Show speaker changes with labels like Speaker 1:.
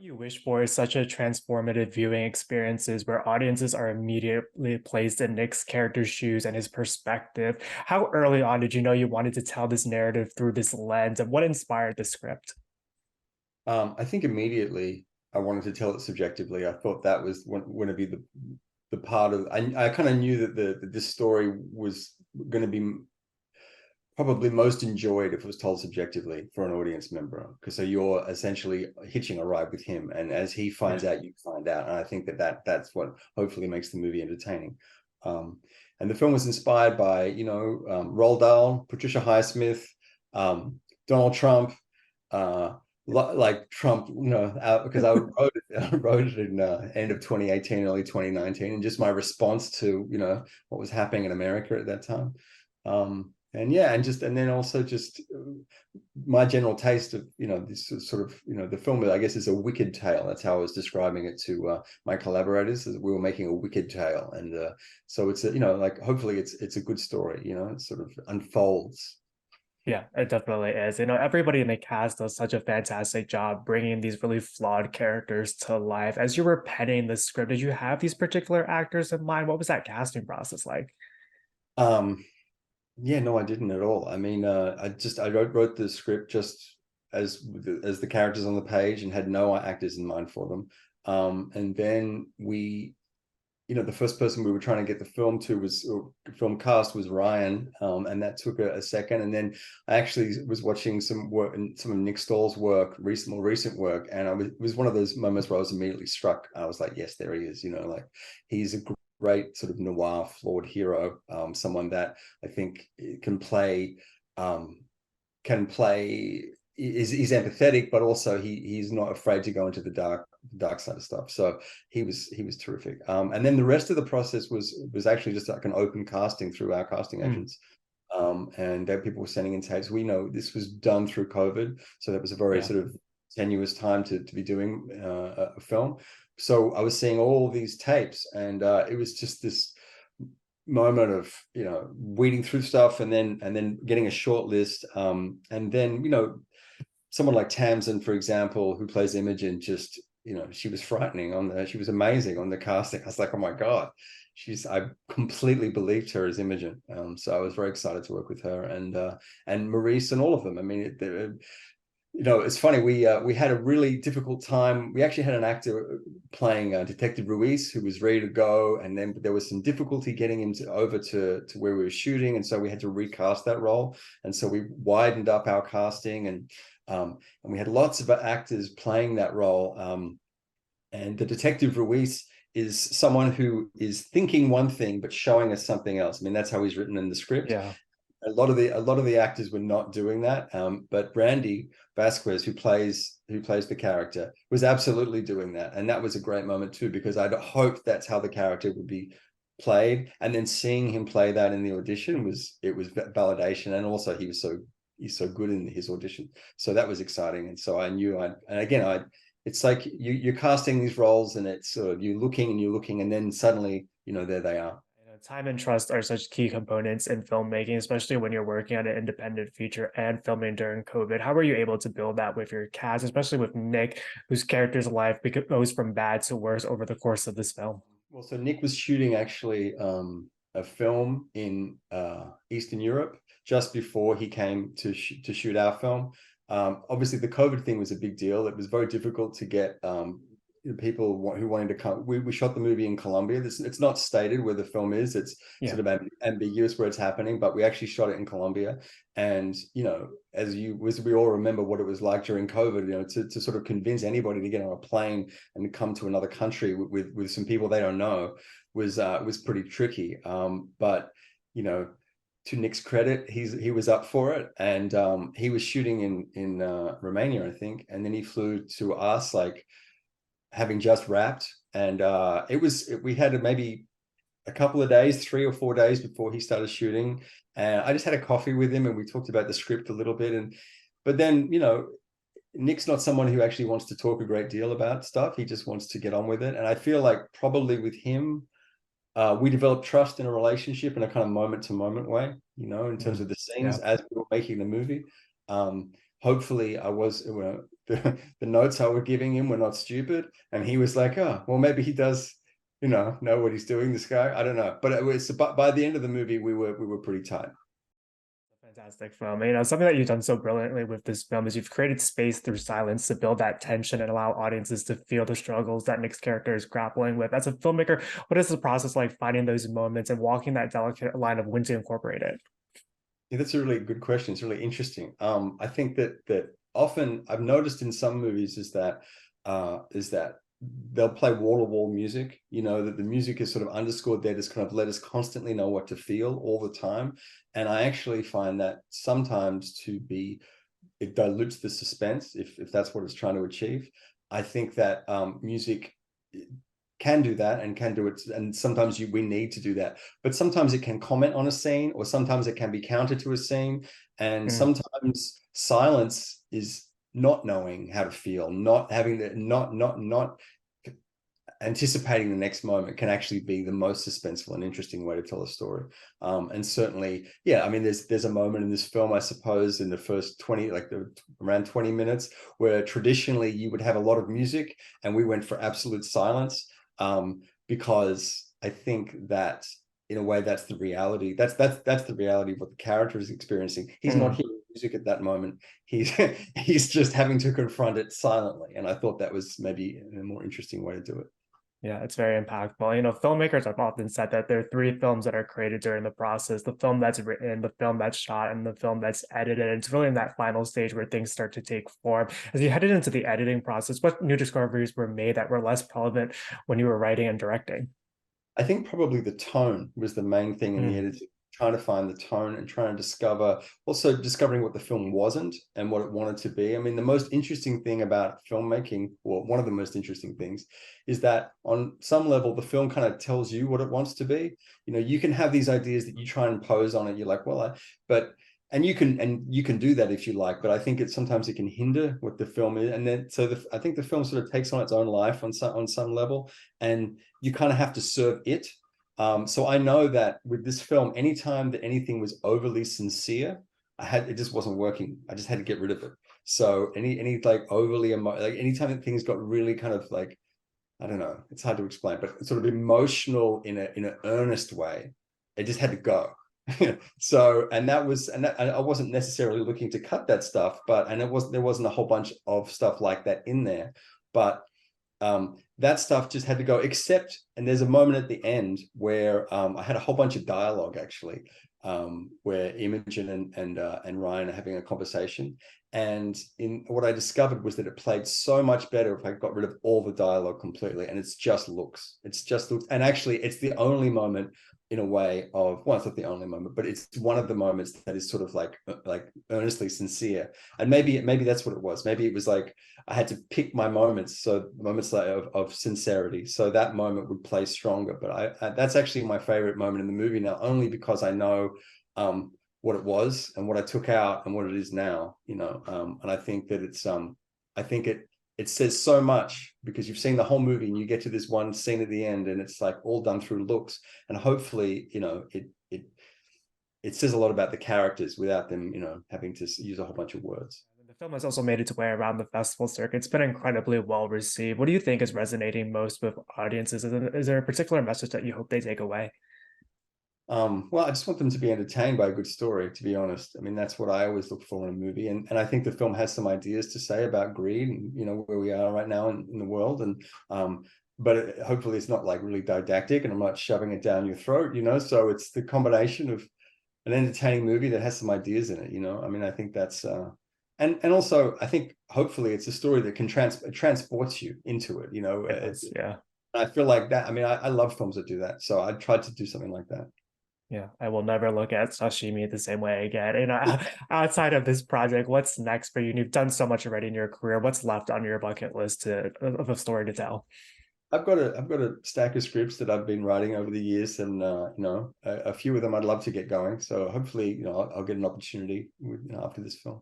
Speaker 1: You wish for is such a transformative viewing experiences where audiences are immediately placed in Nick's character's shoes and his perspective. How early on did you know you wanted to tell this narrative through this lens, and what inspired the script?
Speaker 2: I think immediately I wanted to tell it subjectively. I thought that was going to be the part of. I kind of knew that this story was going to be probably most enjoyed if it was told subjectively for an audience member, because so you're essentially hitching a ride with him, and as he finds
Speaker 1: Yeah.
Speaker 2: out, you find out, and I think that's what hopefully makes the movie entertaining. And the film was inspired by Roald Dahl, Patricia Highsmith, Donald Trump. Like Trump, because I wrote it in end of 2018, early 2019, and just my response to what was happening in America at that time. And yeah, and then also just my general taste of this sort of the film, I guess, is a wicked tale. That's how I was describing it to my collaborators. Is we were making a wicked tale, and so it's like hopefully it's a good story. It sort of unfolds.
Speaker 1: Yeah, it definitely is. Everybody in the cast does such a fantastic job bringing these really flawed characters to life. As you were penning the script, did you have these particular actors in mind? What was that casting process like?
Speaker 2: Um, Yeah, no, I didn't at all. I mean, I wrote the script just as the characters on the page and had no actors in mind for them. And then the first person we were trying to get the film to was film cast was Ryan, and that took a second. And then I actually was watching some work and some of Nick Stahl's work, more recent work, and it was one of those moments where I was immediately struck. I was like, yes, there he is. Like he's a great sort of noir flawed hero, someone that I think um, can play. He's empathetic, but also he's not afraid to go into the dark side of stuff. So he was terrific. And then the rest of the process was actually just like an open casting through our casting
Speaker 1: Hmm.
Speaker 2: agents. And that people were sending in tapes. We know this was done through COVID, so that was a very
Speaker 1: Yeah.
Speaker 2: sort of tenuous time to be doing a film. So I was seeing all these tapes, and it was just this moment of weeding through stuff, and then getting a short list, and then someone like Tamsin, for example, who plays Imogen, just she was frightening she was amazing on the casting. I was like, oh my god, I completely believed her as Imogen. So I was very excited to work with her, and Maurice and all of them. I mean, it's funny. We had a really difficult time. We actually had an actor playing Detective Ruiz who was ready to go, and then there was some difficulty getting him over to where we were shooting, and so we had to recast that role. And so we widened up our casting, and we had lots of actors playing that role. And the Detective Ruiz is someone who is thinking one thing but showing us something else. I mean, that's how he's written in the script.
Speaker 1: Yeah.
Speaker 2: A lot of the actors were not doing that, but Brandy Vasquez, who plays the character, was absolutely doing that, and that was a great moment too, because I'd hoped that's how the character would be played, and then seeing him play that in the audition was validation, and also he's so good in his audition, so that was exciting, and so I knew and again it's like you're casting these roles, and it's sort of you're looking, and then suddenly there they are.
Speaker 1: Time and trust are such key components in filmmaking, especially when you're working on an independent feature and filming during COVID. How were you able to build that with your cast, especially with Nick, whose character's life goes from bad to worse over the course of this film?
Speaker 2: Well, so Nick was shooting actually a film in Eastern Europe just before he came to shoot our film. Obviously, the COVID thing was a big deal. It was very difficult to get people who wanted to come. We shot the movie in Colombia. It's not stated where the film is. It's
Speaker 1: Yeah.
Speaker 2: sort of ambiguous where it's happening, but we actually shot it in Colombia. And as we all remember what it was like during COVID, to sort of convince anybody to get on a plane and come to another country with some people they don't know was pretty tricky. But to Nick's credit, he was up for it, and he was shooting in Romania, I think, and then he flew to us like having just wrapped, and we had maybe a couple of days, 3 or 4 days before he started shooting, and I just had a coffee with him, and we talked about the script a little bit, but then Nick's not someone who actually wants to talk a great deal about stuff. He just wants to get on with it, and I feel like probably with him, we developed trust in a relationship in a kind of moment to moment way, in terms
Speaker 1: Mm.
Speaker 2: of the scenes
Speaker 1: Yeah.
Speaker 2: as we were making the movie. Hopefully I was, the notes I were giving him were not stupid, and he was like, oh, well, maybe he does, know what he's doing, this guy. I don't know, but it was, by the end of the movie, we were pretty tight.
Speaker 1: Fantastic film. Something that you've done so brilliantly with this film is you've created space through silence to build that tension and allow audiences to feel the struggles that Nick's character is grappling with. As a filmmaker, what is the process like finding those moments and walking that delicate line of when to incorporate it?
Speaker 2: Yeah, that's a really good question. It's really interesting. I think that often I've noticed in some movies is that they'll play wall-to-wall music, that the music is sort of underscored there, just kind of let us constantly know what to feel all the time. And I actually find that sometimes it dilutes the suspense if that's what it's trying to achieve. I think that music can do that and can do it, and sometimes we need to do that, but sometimes it can comment on a scene, or sometimes it can be counter to a scene, and sometimes silence is not knowing how to feel, not having to, not anticipating the next moment can actually be the most suspenseful and interesting way to tell a story. And certainly, yeah, I mean, there's a moment in this film, I suppose, in the first 20, around 20 minutes, where traditionally you would have a lot of music, and we went for absolute silence, because I think that in a way that's the reality. That's the reality of what the character is experiencing. He's not hearing music at that moment. He's just having to confront it silently. And I thought that was maybe a more interesting way to do it.
Speaker 1: Yeah, it's very impactful. Filmmakers have often said that there are three films that are created during the process: the film that's written, the film that's shot, and the film that's edited. And it's really in that final stage where things start to take form. As you headed into the editing process, what new discoveries were made that were less relevant when you were writing and directing?
Speaker 2: I think probably the tone was the main thing in the editing, trying to find the tone and trying to discovering what the film wasn't and what it wanted to be. I mean, the most interesting thing about filmmaking, or one of the most interesting things, is that on some level, the film kind of tells you what it wants to be. You can have these ideas that you try and impose on it. You're like, well, and you can do that if you like, but I think sometimes it can hinder what the film is. And then I think the film sort of takes on its own life on some level, and you kind of have to serve it. So I know that with this film, anytime that anything was overly sincere, it just wasn't working. I just had to get rid of it. So any like overly anytime that things got really kind of like, I don't know, it's hard to explain, but sort of emotional in an earnest way, it just had to go. So, and I wasn't necessarily looking to cut that stuff, there wasn't a whole bunch of stuff like that in there, but that stuff just had to go, and there's a moment at the end where I had a whole bunch of dialogue actually, where Imogen and Ryan are having a conversation. And what I discovered was that it played so much better if I got rid of all the dialogue completely, and it's just looks. And actually it's the only moment in a way of, well, it's not the only moment, but it's one of the moments that is sort of like earnestly sincere. And maybe that's what it was. Maybe it was like I had to pick my moments, so moments like of sincerity, so that moment would play stronger. But that's actually my favorite moment in the movie now, only because I know what it was and what I took out and what it is now, and I think that I think it says so much, because you've seen the whole movie and you get to this one scene at the end and it's like all done through looks, and hopefully it says a lot about the characters without them having to use a whole bunch of words.
Speaker 1: The film has also made its way around the festival circuit. It's been incredibly well received. What do you think is resonating most with audiences? Is there a particular message that you hope they take away?
Speaker 2: Well, I just want them to be entertained by a good story, to be honest. I mean, that's what I always look for in a movie. And I think the film has some ideas to say about greed and, where we are right now in the world. And, but hopefully it's not like really didactic and I'm not shoving it down your throat, so it's the combination of an entertaining movie that has some ideas in it, I mean, I think that's, and also I think hopefully it's a story that can transports you into it,
Speaker 1: Yeah.
Speaker 2: I feel like that. I mean, I love films that do that. So I tried to do something like that.
Speaker 1: Yeah, I will never look at sashimi the same way again. Outside of this project, what's next for you? And you've done so much already in your career. What's left on your bucket list of a story to tell?
Speaker 2: I've got a stack of scripts that I've been writing over the years, and a few of them I'd love to get going. So hopefully, I'll get an opportunity after this film.